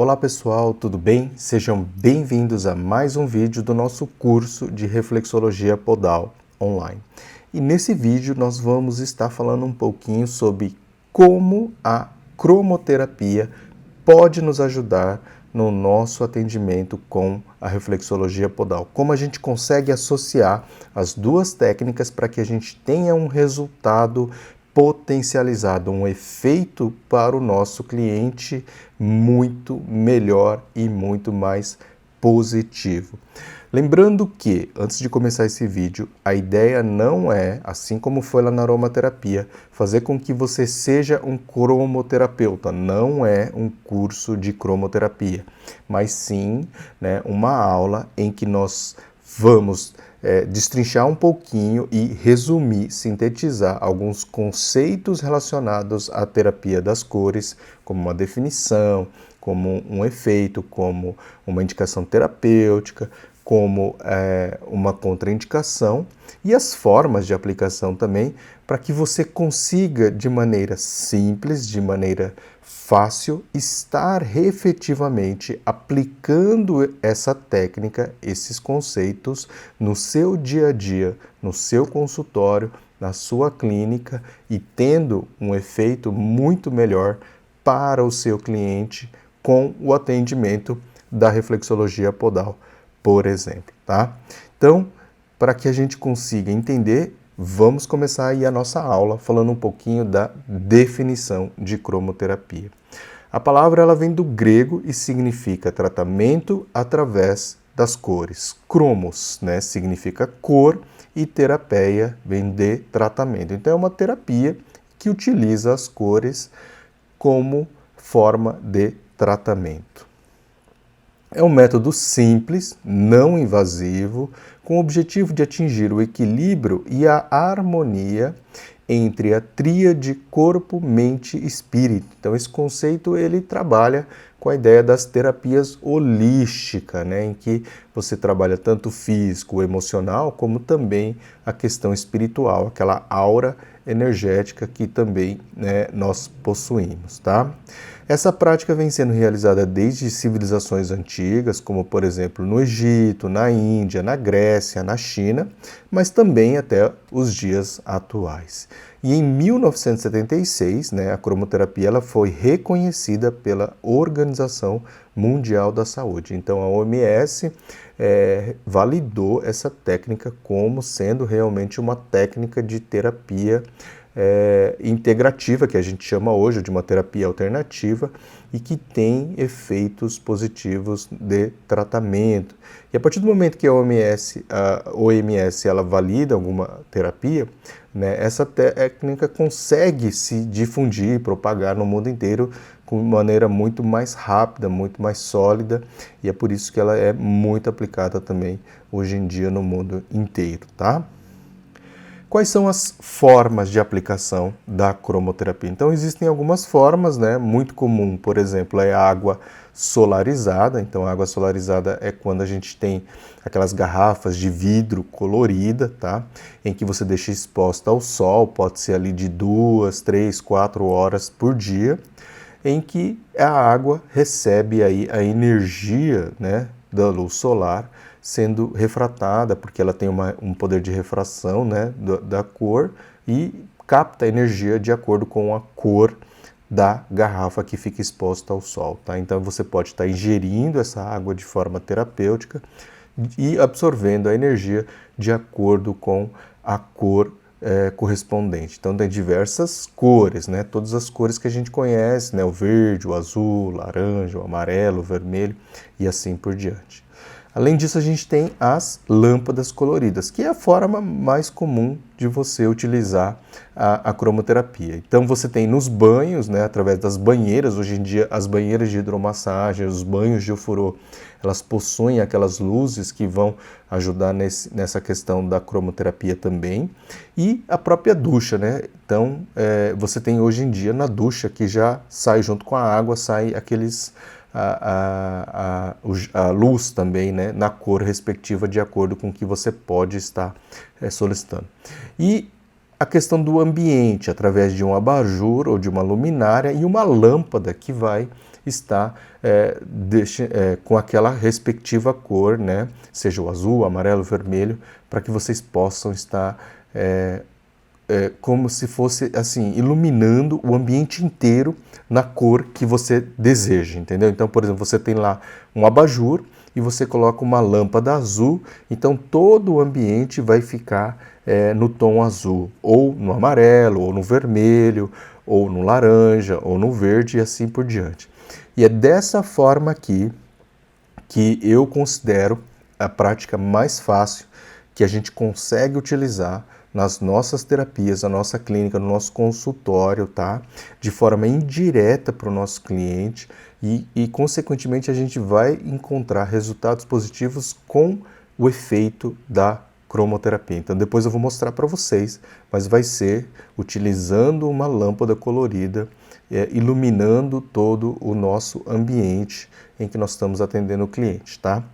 Olá pessoal, tudo bem? Sejam bem-vindos a mais um vídeo do nosso curso de Reflexologia Podal online. E nesse vídeo nós vamos estar falando um pouquinho sobre como a cromoterapia pode nos ajudar no nosso atendimento com a reflexologia podal. Como a gente consegue associar as duas técnicas para que a gente tenha um resultado potencializado, um efeito para o nosso cliente muito melhor e muito mais positivo. Lembrando que, antes de começar esse vídeo, a ideia não é, assim como foi lá na aromaterapia, fazer com que você seja um cromoterapeuta. Não é um curso de cromoterapia, mas sim, uma aula em que nós vamos destrinchar um pouquinho e resumir, sintetizar alguns conceitos relacionados à terapia das cores, como uma definição, como um efeito, como uma indicação terapêutica, como uma contraindicação e as formas de aplicação também, para que você consiga, de maneira simples, de maneira fácil, estar efetivamente aplicando essa técnica, esses conceitos no seu dia a dia, no seu consultório, na sua clínica e tendo um efeito muito melhor para o seu cliente com o atendimento da reflexologia podal, por exemplo, tá? Então, para que a gente consiga entender, vamos começar aí a nossa aula falando um pouquinho da definição de cromoterapia. A palavra ela vem do grego e significa tratamento através das cores. Cromos, significa cor e terapeia vem de tratamento. Então é uma terapia que utiliza as cores como forma de tratamento. É um método simples, não invasivo, com o objetivo de atingir o equilíbrio e a harmonia entre a tríade corpo, mente e espírito. Então esse conceito ele trabalha com a ideia das terapias holísticas, em que você trabalha tanto o físico, o emocional, como também a questão espiritual, aquela aura energética que também nós possuímos, tá? Essa prática vem sendo realizada desde civilizações antigas, como por exemplo no Egito, na Índia, na Grécia, na China, mas também até os dias atuais. E em 1976, a cromoterapia ela foi reconhecida pela Organização Mundial da Saúde. Então a OMS validou essa técnica como sendo realmente uma técnica de terapia integrativa, que a gente chama hoje de uma terapia alternativa e que tem efeitos positivos de tratamento. E a partir do momento que a OMS ela valida alguma terapia, essa técnica consegue se difundir e propagar no mundo inteiro de maneira muito mais rápida, muito mais sólida, e é por isso que ela é muito aplicada também hoje em dia no mundo inteiro, tá? Quais são as formas de aplicação da cromoterapia? Então, existem algumas formas, muito comum, por exemplo, é a água solarizada. Então, a água solarizada é quando a gente tem aquelas garrafas de vidro colorida, tá? Em que você deixa exposta ao sol, pode ser ali de 2, 3, 4 horas por dia, em que a água recebe aí a energia, da luz solar, sendo refratada, porque ela tem um poder de refração da cor e capta a energia de acordo com a cor da garrafa que fica exposta ao sol. Tá? Então você pode estar ingerindo essa água de forma terapêutica e absorvendo a energia de acordo com a cor correspondente. Então tem diversas cores, todas as cores que a gente conhece, o verde, o azul, o laranja, o amarelo, o vermelho e assim por diante. Além disso, a gente tem as lâmpadas coloridas, que é a forma mais comum de você utilizar a cromoterapia. Então você tem nos banhos, através das banheiras, hoje em dia as banheiras de hidromassagem, os banhos de ofurô, elas possuem aquelas luzes que vão ajudar nessa questão da cromoterapia também. E a própria ducha, Então você tem hoje em dia na ducha que já sai junto com a água, sai aqueles... A luz também, na cor respectiva, de acordo com o que você pode estar solicitando. E a questão do ambiente, através de um abajur ou de uma luminária e uma lâmpada que vai está com aquela respectiva cor, né? Seja o azul, o amarelo, o vermelho, para que vocês possam estar como se fosse assim, iluminando o ambiente inteiro na cor que você deseja, entendeu? Então, por exemplo, você tem lá um abajur e você coloca uma lâmpada azul, então todo o ambiente vai ficar no tom azul, ou no amarelo, ou no vermelho, ou no laranja, ou no verde e assim por diante. E é dessa forma aqui que eu considero a prática mais fácil que a gente consegue utilizar nas nossas terapias, na nossa clínica, no nosso consultório, tá? De forma indireta para o nosso cliente e, consequentemente, a gente vai encontrar resultados positivos com o efeito da cromoterapia. Então, depois eu vou mostrar para vocês, mas vai ser utilizando uma lâmpada colorida, iluminando todo o nosso ambiente em que nós estamos atendendo o cliente, tá?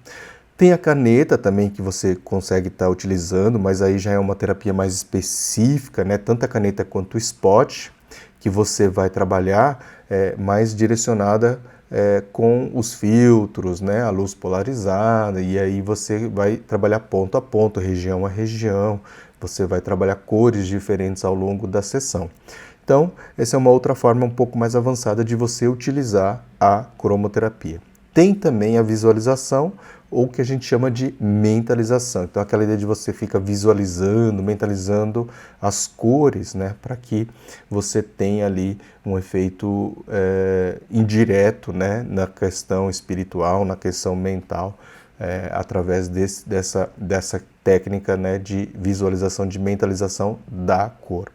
Tem a caneta também que você consegue estar utilizando, mas aí já é uma terapia mais específica, né? Tanto a caneta quanto o spot, que você vai trabalhar mais direcionada com os filtros, né? A luz polarizada, e aí você vai trabalhar ponto a ponto, região a região, você vai trabalhar cores diferentes ao longo da sessão. Então, essa é uma outra forma um pouco mais avançada de você utilizar a cromoterapia. Tem também a visualização, ou o que a gente chama de mentalização. Então, aquela ideia de você fica visualizando, mentalizando as cores, né, para que você tenha ali um efeito indireto, né, na questão espiritual, na questão mental, através dessa técnica, né, de visualização, de mentalização da cor.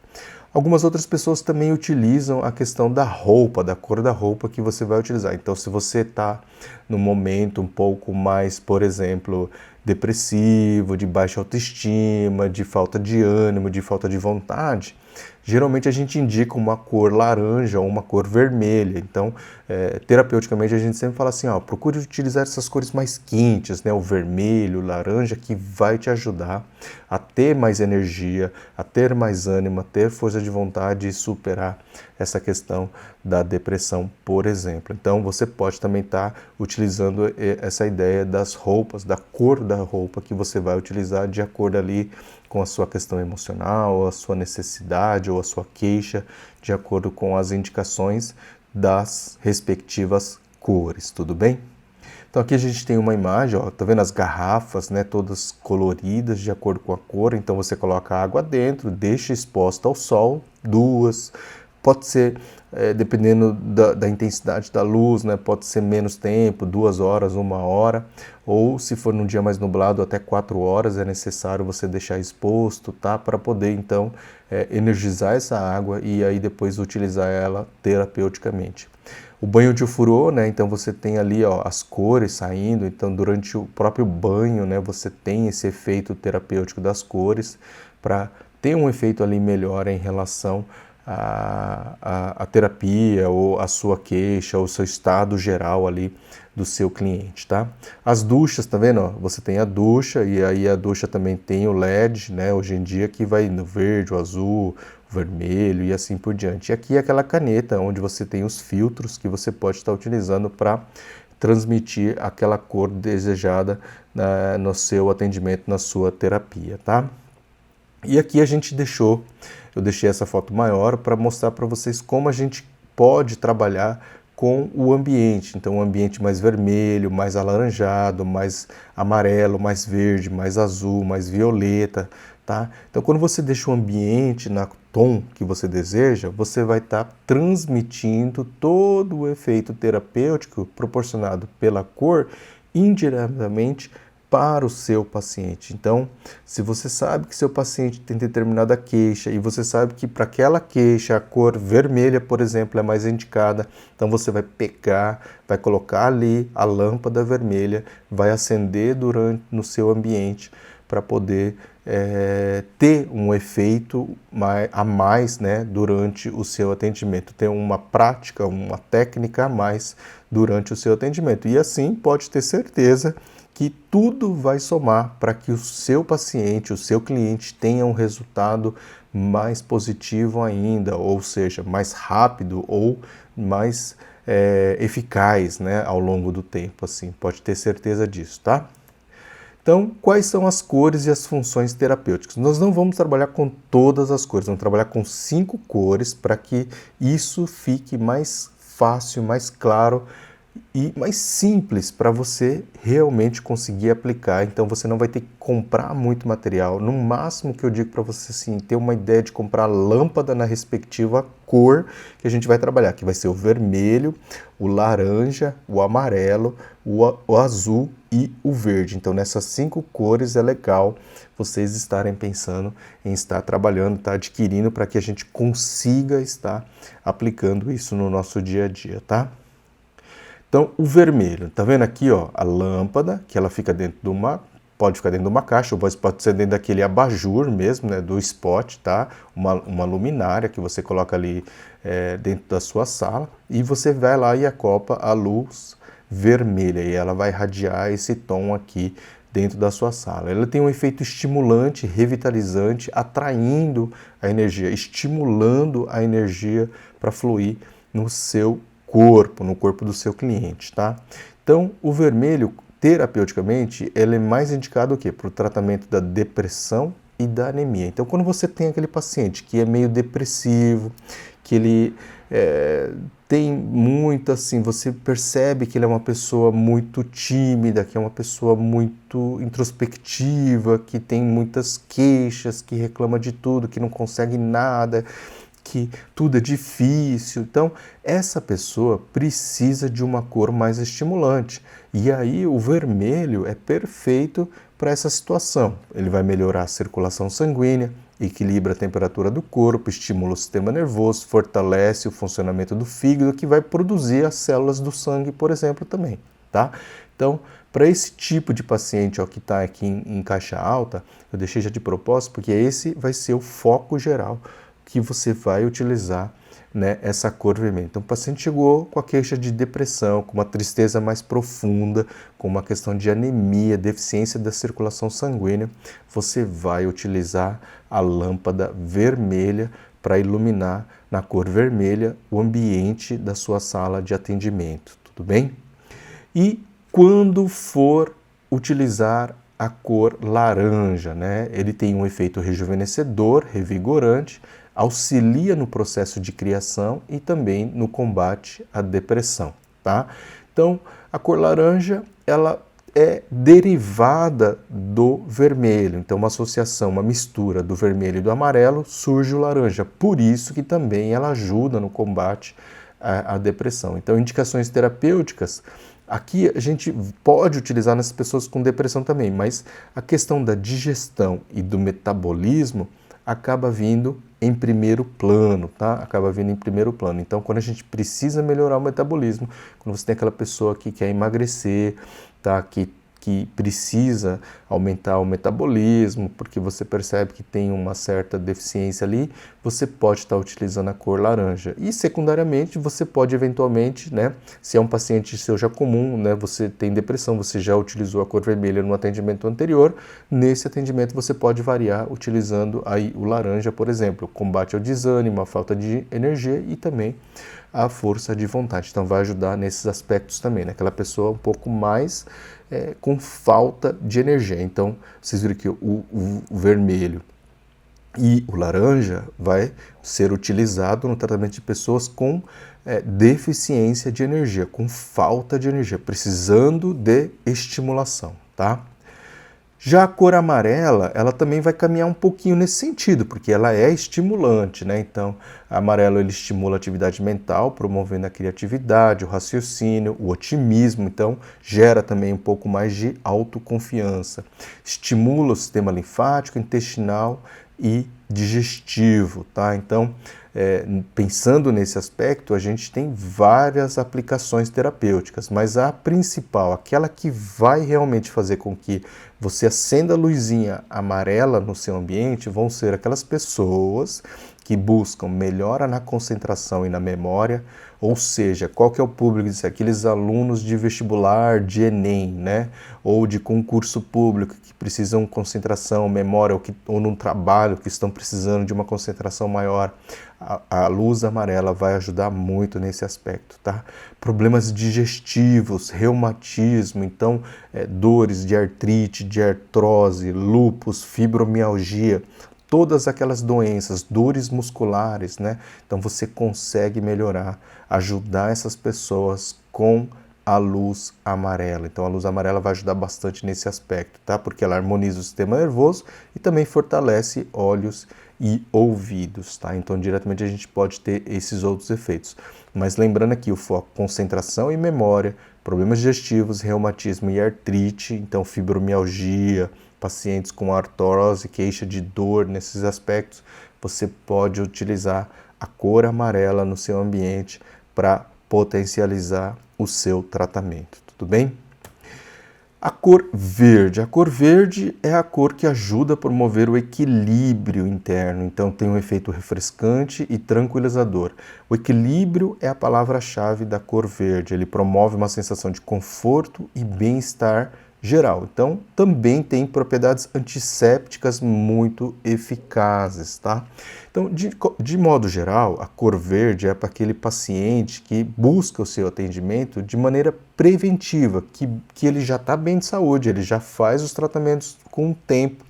Algumas outras pessoas também utilizam a questão da roupa, da cor da roupa que você vai utilizar. Então, se você está num momento um pouco mais, por exemplo, depressivo, de baixa autoestima, de falta de ânimo, de falta de vontade, geralmente a gente indica uma cor laranja ou uma cor vermelha. Então, terapeuticamente, a gente sempre fala assim, ó, procure utilizar essas cores mais quentes, né? O vermelho, o laranja, que vai te ajudar a ter mais energia, a ter mais ânimo, a ter força de vontade e superar essa questão da depressão, por exemplo. Então, você pode também estar utilizando essa ideia das roupas, da cor da roupa que você vai utilizar de acordo ali com a sua questão emocional, a sua necessidade ou a sua queixa, de acordo com as indicações das respectivas cores, tudo bem? Então aqui a gente tem uma imagem, ó, tá vendo as garrafas, né, todas coloridas de acordo com a cor. Então você coloca a água dentro, deixa exposta ao sol, duas, pode ser, dependendo da intensidade da luz, né, pode ser menos tempo, 2 horas, 1 hora, ou se for num dia mais nublado, até 4 horas é necessário você deixar exposto, tá, para poder então energizar essa água e aí depois utilizar ela terapeuticamente. O banho de ofurô, né, então você tem ali, ó, as cores saindo, então durante o próprio banho, né, você tem esse efeito terapêutico das cores para ter um efeito ali melhor em relação à terapia ou a sua queixa ou o seu estado geral ali do seu cliente, tá? As duchas, tá vendo? Ó, você tem a ducha e aí a ducha também tem o LED, né, hoje em dia que vai no verde, o azul, vermelho e assim por diante. E aqui é aquela caneta onde você tem os filtros que você pode estar utilizando para transmitir aquela cor desejada no seu atendimento, na sua terapia, tá? E aqui eu deixei essa foto maior para mostrar para vocês como a gente pode trabalhar com o ambiente. Então, um ambiente mais vermelho, mais alaranjado, mais amarelo, mais verde, mais azul, mais violeta, tá? Então, quando você deixa o ambiente na tom que você deseja, você vai estar transmitindo todo o efeito terapêutico proporcionado pela cor indiretamente para o seu paciente. Então, se você sabe que seu paciente tem determinada queixa e você sabe que para aquela queixa a cor vermelha, por exemplo, é mais indicada, então você vai pegar, vai colocar ali a lâmpada vermelha, vai acender no seu ambiente para poder ter um efeito a mais, né, durante o seu atendimento, ter uma prática, uma técnica a mais durante o seu atendimento. E assim pode ter certeza que tudo vai somar para que o seu paciente, o seu cliente tenha um resultado mais positivo ainda, ou seja, mais rápido ou mais eficaz, né, ao longo do tempo, assim, pode ter certeza disso, tá? Então, quais são as cores e as funções terapêuticas? Nós não vamos trabalhar com todas as cores, vamos trabalhar com 5 cores para que isso fique mais fácil, mais claro e mais simples para você realmente conseguir aplicar. Então você não vai ter que comprar muito material. No máximo que eu digo para você assim, ter uma ideia de comprar lâmpada na respectiva cor que a gente vai trabalhar, que vai ser o vermelho, o laranja, o amarelo, o azul e o verde. Então nessas 5 cores é legal vocês estarem pensando em estar trabalhando, estar adquirindo para que a gente consiga estar aplicando isso no nosso dia a dia, tá? Então, o vermelho, tá vendo aqui, ó, a lâmpada, que ela fica dentro de pode ficar dentro de uma caixa, ou pode ser dentro daquele abajur mesmo, né, do spot, tá? Uma luminária que você coloca ali dentro da sua sala, e você vai lá e acopla a luz vermelha, e ela vai irradiar esse tom aqui dentro da sua sala. Ela tem um efeito estimulante, revitalizante, atraindo a energia, estimulando a energia para fluir no seu corpo, no corpo do seu cliente, tá? Então, o vermelho, terapeuticamente, ele é mais indicado o quê? Para o tratamento da depressão e da anemia. Então, quando você tem aquele paciente que é meio depressivo, que ele tem muito, assim, você percebe que ele é uma pessoa muito tímida, que é uma pessoa muito introspectiva, que tem muitas queixas, que reclama de tudo, que não consegue nada, que tudo é difícil. Então, essa pessoa precisa de uma cor mais estimulante. E aí o vermelho é perfeito para essa situação. Ele vai melhorar a circulação sanguínea, equilibra a temperatura do corpo, estimula o sistema nervoso, fortalece o funcionamento do fígado, que vai produzir as células do sangue, por exemplo, também, tá? Então, para esse tipo de paciente ó, que está aqui em caixa alta, eu deixei já de propósito, porque esse vai ser o foco geral que você vai utilizar, né, essa cor vermelha. Então o paciente chegou com a queixa de depressão, com uma tristeza mais profunda, com uma questão de anemia, deficiência da circulação sanguínea, você vai utilizar a lâmpada vermelha para iluminar na cor vermelha o ambiente da sua sala de atendimento, tudo bem? E quando for utilizar a cor laranja, né, ele tem um efeito rejuvenescedor, revigorante, auxilia no processo de criação e também no combate à depressão, tá? Então, a cor laranja, ela é derivada do vermelho. Então, uma associação, uma mistura do vermelho e do amarelo, surge o laranja. Por isso que também ela ajuda no combate à depressão. Então, indicações terapêuticas, aqui a gente pode utilizar nas pessoas com depressão também, mas a questão da digestão e do metabolismo acaba vindo em primeiro plano, tá? Acaba vindo em primeiro plano. Então, quando a gente precisa melhorar o metabolismo, quando você tem aquela pessoa que quer emagrecer, tá? Que precisa aumentar o metabolismo, porque você percebe que tem uma certa deficiência ali, você pode estar utilizando a cor laranja. E, secundariamente, você pode eventualmente, né? Se é um paciente seu já comum, né? Você tem depressão, você já utilizou a cor vermelha no atendimento anterior, nesse atendimento você pode variar utilizando aí o laranja, por exemplo, combate ao desânimo, a falta de energia e também a força de vontade. Então vai ajudar nesses aspectos também, né? Aquela pessoa um pouco mais com falta de energia. Então vocês viram que o vermelho e o laranja vai ser utilizado no tratamento de pessoas com deficiência de energia, com falta de energia, precisando de estimulação, tá? Já a cor amarela, ela também vai caminhar um pouquinho nesse sentido, porque ela é estimulante, né? Então, amarelo ele estimula a atividade mental, promovendo a criatividade, o raciocínio, o otimismo, então gera também um pouco mais de autoconfiança. Estimula o sistema linfático, intestinal e digestivo, tá? Então, pensando nesse aspecto, a gente tem várias aplicações terapêuticas, mas a principal, aquela que vai realmente fazer com que você acenda a luzinha amarela no seu ambiente, vão ser aquelas pessoas que buscam melhora na concentração e na memória, Ou seja, qual que é o público disso? Aqueles alunos de vestibular, de Enem, né? Ou de concurso público, que precisam de concentração, memória, ou num trabalho que estão precisando de uma concentração maior. A luz amarela vai ajudar muito nesse aspecto, tá? Problemas digestivos, reumatismo, então dores de artrite, de artrose, lúpus, fibromialgia, todas aquelas doenças, dores musculares, né? Então você consegue melhorar, ajudar essas pessoas com a luz amarela. Então a luz amarela vai ajudar bastante nesse aspecto, tá? Porque ela harmoniza o sistema nervoso e também fortalece olhos e ouvidos, tá? Então diretamente a gente pode ter esses outros efeitos. Mas lembrando aqui o foco concentração e memória, problemas digestivos, reumatismo e artrite, então fibromialgia, pacientes com artrose, queixa de dor, nesses aspectos, você pode utilizar a cor amarela no seu ambiente para potencializar o seu tratamento, tudo bem? A cor verde é a cor que ajuda a promover o equilíbrio interno, então tem um efeito refrescante e tranquilizador. O equilíbrio é a palavra-chave da cor verde, ele promove uma sensação de conforto e bem-estar geral. Então, também tem propriedades antissépticas muito eficazes, tá? Então, de modo geral, a cor verde é para aquele paciente que busca o seu atendimento de maneira preventiva, que ele já está bem de saúde, ele já faz os tratamentos com o tempo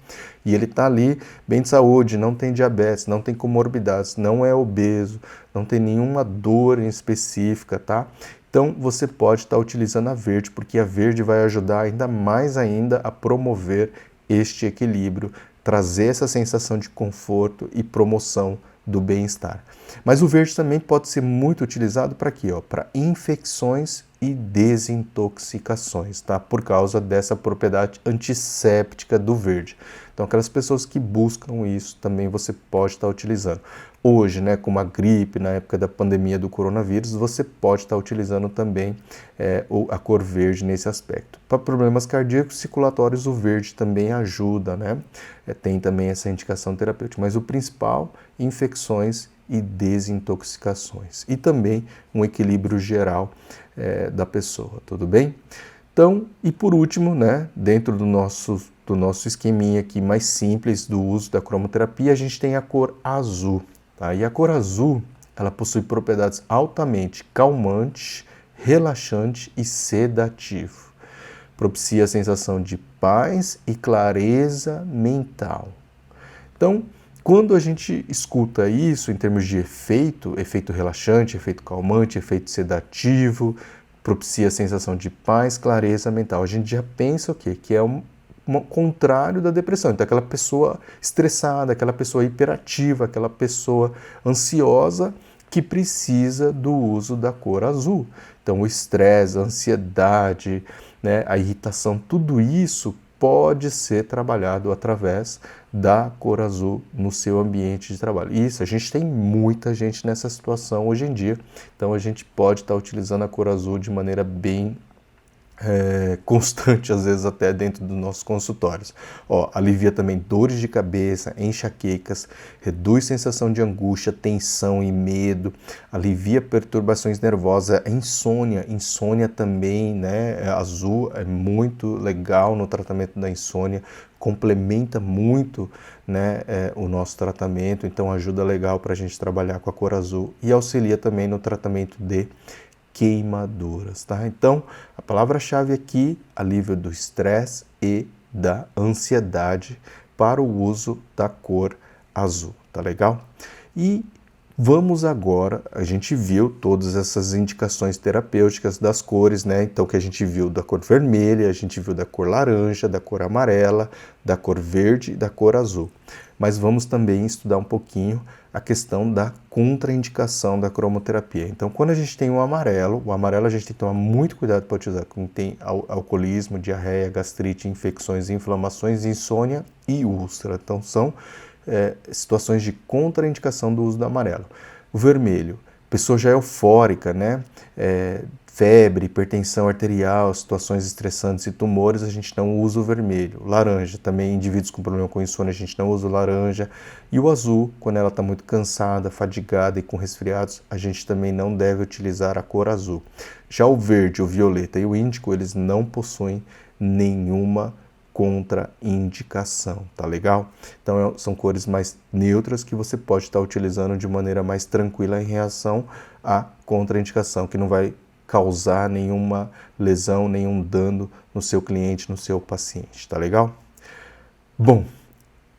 e ele está ali bem de saúde, não tem diabetes, não tem comorbidades, não é obeso, não tem nenhuma dor em específica, tá? Então você pode estar utilizando a verde, porque a verde vai ajudar ainda mais a promover este equilíbrio, trazer essa sensação de conforto e promoção do bem-estar. Mas o verde também pode ser muito utilizado para quê? Para infecções e desintoxicações, tá? Por causa dessa propriedade antisséptica do verde. Então, aquelas pessoas que buscam isso, também você pode estar utilizando. Hoje, né, com uma gripe, na época da pandemia do coronavírus, você pode estar utilizando também a cor verde nesse aspecto. Para problemas cardíacos circulatórios, o verde também ajuda, né? Tem também essa indicação terapêutica, mas o principal, infecções e desintoxicações. E também um equilíbrio geral da pessoa, tudo bem? Então, e por último, né, dentro do nosso esqueminha aqui mais simples do uso da cromoterapia, a gente tem a cor azul. Tá? E a cor azul, ela possui propriedades altamente calmantes, relaxante e sedativo. Propicia a sensação de paz e clareza mental. Então, quando a gente escuta isso em termos de efeito relaxante, efeito calmante, efeito sedativo, propicia a sensação de paz, clareza mental, a gente já pensa o quê? Que é um contrário da depressão. Então, aquela pessoa estressada, aquela pessoa hiperativa, aquela pessoa ansiosa que precisa do uso da cor azul. Então, o estresse, a ansiedade, né, a irritação, tudo isso pode ser trabalhado através da cor azul no seu ambiente de trabalho. Isso, a gente tem muita gente nessa situação hoje em dia, então a gente pode estar utilizando a cor azul de maneira bem constante, às vezes até dentro dos nossos consultórios. Alivia também dores de cabeça, enxaquecas, reduz sensação de angústia, tensão e medo, alivia perturbações nervosas, insônia também, né? Azul é muito legal no tratamento da insônia, complementa muito, né, o nosso tratamento, então ajuda legal para a gente trabalhar com a cor azul e auxilia também no tratamento de queimaduras, tá? Então, a palavra-chave aqui, alívio do estresse e da ansiedade para o uso da cor azul, tá legal? E vamos agora, a gente viu todas essas indicações terapêuticas das cores, né? Então, que a gente viu da cor vermelha, a gente viu da cor laranja, da cor amarela, da cor verde e da cor azul. Mas vamos também estudar um pouquinho a questão da contraindicação da cromoterapia. Então, quando a gente tem o amarelo a gente tem que tomar muito cuidado para utilizar, quando tem alcoolismo, diarreia, gastrite, infecções, inflamações, insônia e úlcera. Então, são situações de contraindicação do uso do amarelo. O vermelho, a pessoa já é eufórica, né? febre, hipertensão arterial, situações estressantes e tumores, a gente não usa o vermelho. Laranja, também indivíduos com problema com insônia, a gente não usa o laranja. E o azul, quando ela está muito cansada, fadigada e com resfriados, a gente também não deve utilizar a cor azul. Já o verde, o violeta e o índico, eles não possuem nenhuma contraindicação, tá legal? Então são cores mais neutras que você pode estar utilizando de maneira mais tranquila em relação à contraindicação, que não vai causar nenhuma lesão, nenhum dano no seu cliente, no seu paciente, tá legal? Bom,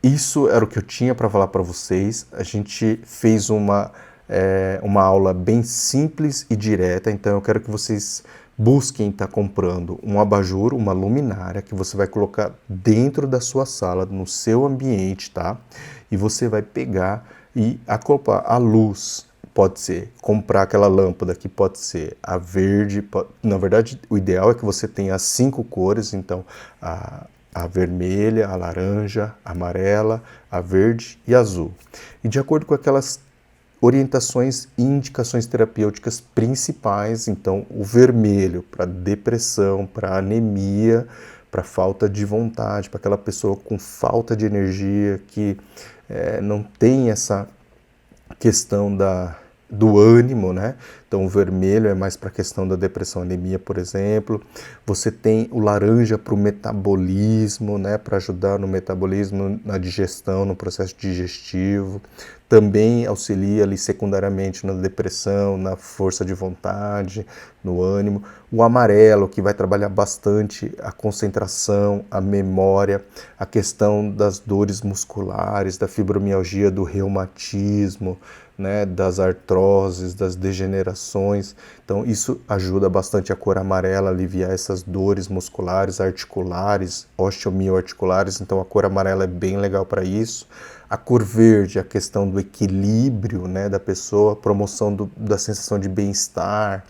isso era o que eu tinha para falar para vocês. A gente fez uma aula bem simples e direta, então eu quero que vocês busquem estar comprando um abajur, uma luminária, que você vai colocar dentro da sua sala, no seu ambiente, tá? E você vai pegar e acoplar a luz. Pode ser comprar aquela lâmpada que pode ser a verde, na verdade o ideal é que você tenha as 5 cores, então a vermelha, a laranja, a amarela, a verde e a azul. E de acordo com aquelas orientações e indicações terapêuticas principais, então o vermelho para depressão, para anemia, para falta de vontade, para aquela pessoa com falta de energia, que não tem essa questão do ânimo, né? Então o vermelho é mais para a questão da depressão, anemia, por exemplo. Você tem o laranja para o metabolismo, né? Para ajudar no metabolismo, na digestão, no processo digestivo. Também auxilia ali secundariamente na depressão, na força de vontade, no ânimo. O amarelo, que vai trabalhar bastante a concentração, a memória, a questão das dores musculares, da fibromialgia, do reumatismo, né, das artroses, das degenerações. Então isso ajuda bastante a cor amarela a aliviar essas dores musculares, articulares, osteomioarticulares. Então a cor amarela é bem legal para isso. A cor verde, a questão do equilíbrio, né, da pessoa, promoção da sensação de bem-estar,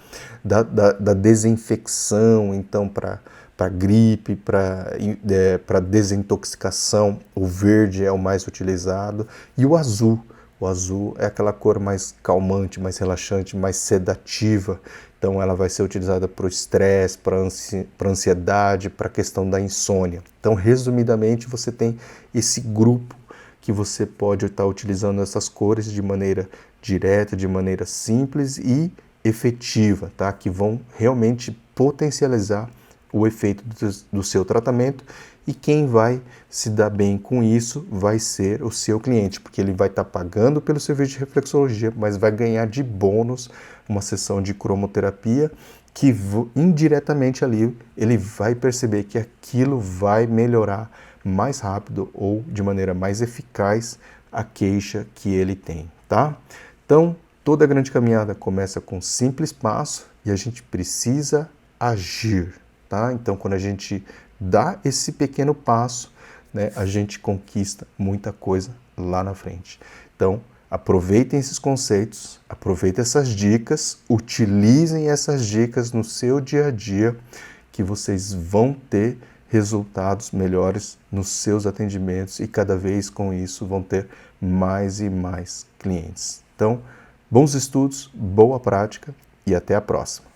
da desinfecção, então para gripe, para desintoxicação, o verde é o mais utilizado. E o azul. O azul é aquela cor mais calmante, mais relaxante, mais sedativa. Então ela vai ser utilizada para o estresse, para ansiedade, para a questão da insônia. Então, resumidamente, você tem esse grupo que você pode estar utilizando essas cores de maneira direta, de maneira simples e efetiva, tá? Que vão realmente potencializar o efeito do seu tratamento, e quem vai se dar bem com isso vai ser o seu cliente, porque ele vai estar pagando pelo serviço de reflexologia, mas vai ganhar de bônus uma sessão de cromoterapia que indiretamente ali ele vai perceber que aquilo vai melhorar mais rápido ou de maneira mais eficaz a queixa que ele tem, tá? Então, toda grande caminhada começa com um simples passo e a gente precisa agir. Tá? Então, quando a gente dá esse pequeno passo, né, a gente conquista muita coisa lá na frente. Então, aproveitem esses conceitos, aproveitem essas dicas, utilizem essas dicas no seu dia a dia, que vocês vão ter resultados melhores nos seus atendimentos e cada vez com isso vão ter mais e mais clientes. Então, bons estudos, boa prática e até a próxima.